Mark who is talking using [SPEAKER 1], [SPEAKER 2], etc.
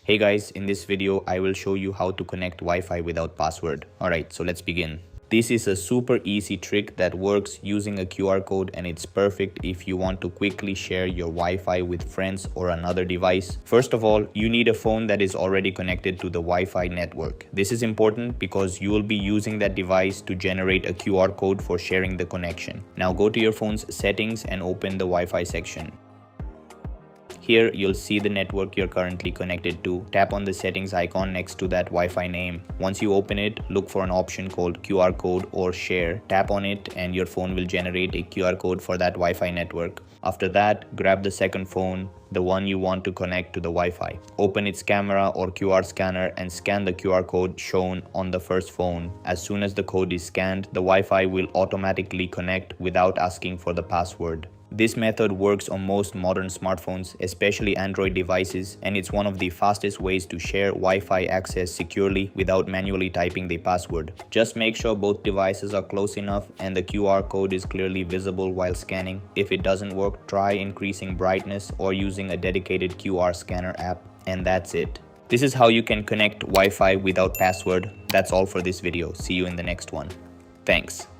[SPEAKER 1] Hey guys, in this video I will show you how to connect Wi-Fi without password. Alright, so let's begin. This is a super easy trick that works using a QR code, and it's perfect if you want to quickly share your Wi-Fi with friends or another device. First of all, you need a phone that is already connected to the Wi-Fi network. This is important because you will be using that device to generate a QR code for sharing the connection. Now go to your phone's settings and open the Wi-Fi section. Here you'll see the network you're currently connected to. Tap on the settings icon next to that Wi-Fi name. Once you open it, look for an option called QR code or share. Tap on it and your phone will generate a QR code for that Wi-Fi network. After that, grab the second phone, the one you want to connect to the Wi-Fi. Open its camera or QR scanner and scan the QR code shown on the first phone. As soon as the code is scanned, the Wi-Fi will automatically connect without asking for the password. This method works on most modern smartphones, especially Android devices, and it's one of the fastest ways to share Wi-Fi access securely without manually typing the password. Just make sure both devices are close enough and the QR code is clearly visible while scanning. If it doesn't work, try increasing brightness or using a dedicated QR scanner app, and that's it. This is how you can connect Wi-Fi without password. That's all for this video. See you in the next one. Thanks.